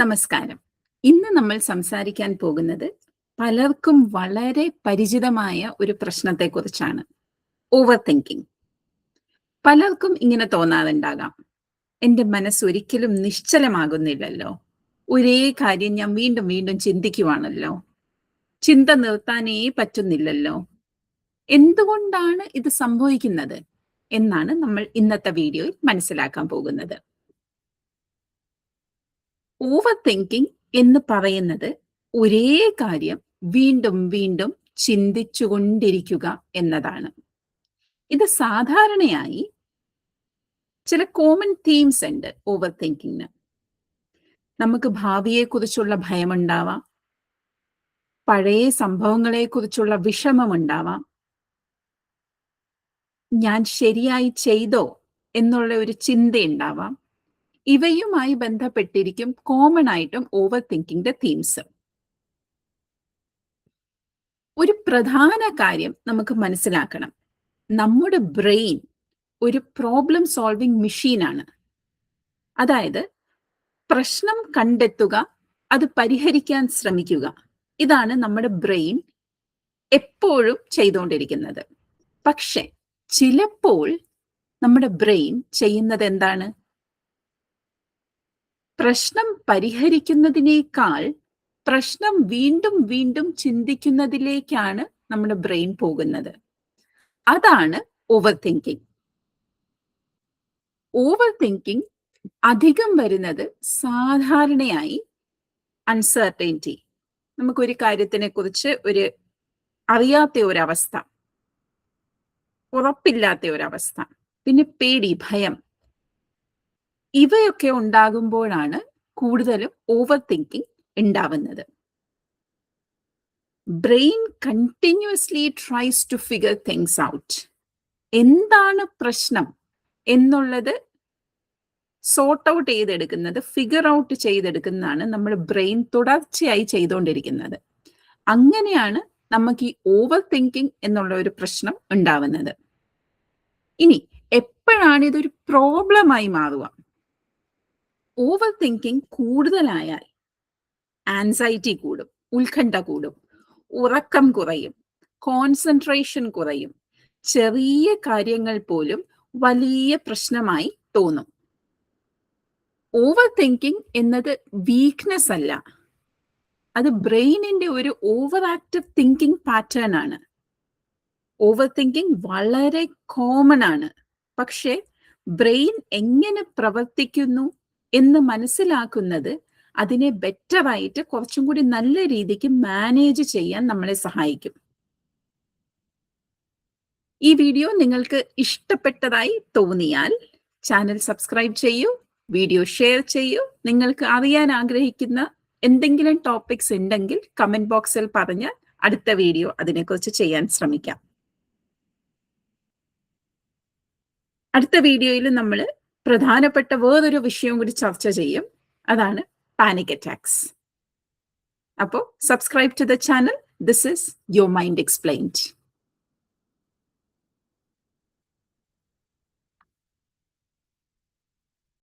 നമസ്കാരം. ഇന്ന് നമ്മൾ സംസാരിക്കാൻ പോകുന്നത് പലർക്കും വളരെ പരിചിതമായ ഒരു പ്രശ്നത്തെക്കുറിച്ചാണ്. Over thinking. പലർക്കും ഇങ്ങനെ തോന്നാറുണ്ടാകാം. എൻ്റെ മനസ്സൊരിക്കലും നിശ്ചലമാകുന്നില്ലല്ലോ. ഒരേ കാര്യം ഞാൻ വീണ്ടും വീണ്ടും ചിന്തിക്കുവാണല്ലോ. ചിന്ത നിർത്താനേ പറ്റുന്നില്ലല്ലോ. എന്തുകൊണ്ടാണ് ഇത് സംഭവിക്കുന്നത് എന്നാണ് നമ്മൾ ഇന്നത്തെ വീഡിയോയിൽ മനസ്സിലാക്കാൻ പോകുന്നത്. ഓവർ തിങ്കിങ് എന്ന് പറയുന്നത് ഒരേ കാര്യം വീണ്ടും വീണ്ടും ചിന്തിച്ചുകൊണ്ടിരിക്കുക എന്നതാണ്. ഇത് സാധാരണയായി ചില കോമൺ തീംസ് ഉണ്ട് ഓവർ തിങ്കിങ്ങിന്. നമുക്ക് ഭാവിയെക്കുറിച്ചുള്ള ഭയമുണ്ടാവാം, പഴയ സംഭവങ്ങളെക്കുറിച്ചുള്ള വിഷമമുണ്ടാവാം, ഞാൻ ശരിയായി ചെയ്തോ എന്നുള്ള ഒരു ചിന്തയുണ്ടാവാം. ഇവയുമായി ബന്ധപ്പെട്ടിരിക്കും കോമൺ ആയിട്ടും ഓവർ തിങ്കിങ്ങിന്റെ തീംസ്. ഒരു പ്രധാന കാര്യം നമുക്ക് മനസ്സിലാക്കണം. നമ്മുടെ ബ്രെയിൻ ഒരു പ്രോബ്ലം സോൾവിംഗ് മെഷീനാണ്. അതായത് പ്രശ്നം കണ്ടെത്തുക, അത് പരിഹരിക്കാൻ ശ്രമിക്കുക. ഇതാണ് നമ്മുടെ ബ്രെയിൻ എപ്പോഴും ചെയ്തുകൊണ്ടിരിക്കുന്നത്. പക്ഷെ ചിലപ്പോൾ നമ്മുടെ ബ്രെയിൻ ചെയ്യുന്നത് എന്താണ്? പ്രശ്നം പരിഹരിക്കുന്നതിനേക്കാൾ പ്രശ്നം വീണ്ടും വീണ്ടും ചിന്തിക്കുന്നതിലേക്കാണ് നമ്മുടെ ബ്രെയിൻ പോകുന്നത്. അതാണ് ഓവർ തിങ്കിങ്. ഓവർ തിങ്കിങ് അധികം വരുന്നത് സാധാരണയായി അൺസർട്ടനിറ്റി. നമുക്കൊരു കാര്യത്തിനെ കുറിച്ച് അറിയാത്ത ഒരവസ്ഥ, ഉറപ്പില്ലാത്ത ഒരവസ്ഥ, പിന്നെ പേടി, ഭയം, ഇവയൊക്കെ ഉണ്ടാകുമ്പോഴാണ് കൂടുതലും ഓവർ തിങ്കിങ് ഉണ്ടാവുന്നത്. Brain continuously tries to figure things out. എന്താണ് പ്രശ്നം എന്നുള്ളത് സോർട്ട് ഔട്ട് ചെയ്തെടുക്കുന്നത്, ഫിഗർ ഔട്ട് ചെയ്തെടുക്കുന്നതാണ് നമ്മുടെ ബ്രെയിൻ തുടർച്ചയായി ചെയ്തുകൊണ്ടിരിക്കുന്നത്. അങ്ങനെയാണ് നമുക്ക് ഈ ഓവർ തിങ്കിങ് എന്നുള്ള ഒരു പ്രശ്നം ഉണ്ടാവുന്നത്. ഇനി എപ്പോഴാണ് ഇതൊരു പ്രോബ്ലമായി മാറുക? ഓവർ തിങ്കിങ് കൂടുതലായാൽ ആൻസൈറ്റി കൂടും, ഉത്കണ്ഠ കൂടും, ഉറക്കം കുറയും, കോൺസെൻട്രേഷൻ കുറയും, ചെറിയ കാര്യങ്ങൾ പോലും വലിയ പ്രശ്നമായി തോന്നും. ഓവർ തിങ്കിങ് എന്നത് വീക്ക്നെസ് അല്ല, അത് ബ്രെയിനിന്റെ ഒരു ഓവർ ആക്റ്റീവ് തിങ്കിങ് പാറ്റേൺ ആണ്. ഓവർ തിങ്കിങ് വളരെ കോമൺ ആണ്. പക്ഷെ ബ്രെയിൻ എങ്ങനെ പ്രവർത്തിക്കുന്നു എന്ന് മനസ്സിലാക്കുന്നത് അതിനെ ബെറ്ററായിട്ട് കുറച്ചും കൂടി നല്ല രീതിക്ക് മാനേജ് ചെയ്യാൻ നമ്മളെ സഹായിക്കും. ഈ വീഡിയോ നിങ്ങൾക്ക് ഇഷ്ടപ്പെട്ടതായി തോന്നിയാൽ ചാനൽ സബ്സ്ക്രൈബ് ചെയ്യൂ, വീഡിയോ ഷെയർ ചെയ്യൂ. നിങ്ങൾക്ക് അറിയാൻ ആഗ്രഹിക്കുന്ന എന്തെങ്കിലും ടോപ്പിക്സ് ഉണ്ടെങ്കിൽ കമന്റ് ബോക്സിൽ പറഞ്ഞാൽ അടുത്ത വീഡിയോ അതിനെക്കുറിച്ച് ചെയ്യാൻ ശ്രമിക്കാം. അടുത്ത വീഡിയോയിൽ നമ്മൾ പ്രധാനപ്പെട്ട വേറൊരു വിഷയം കൂടി ചർച്ച ചെയ്യും. അതാണ് പാനിക് അറ്റാക്സ്. അപ്പോൾ subscribe to the channel. This is your mind explained.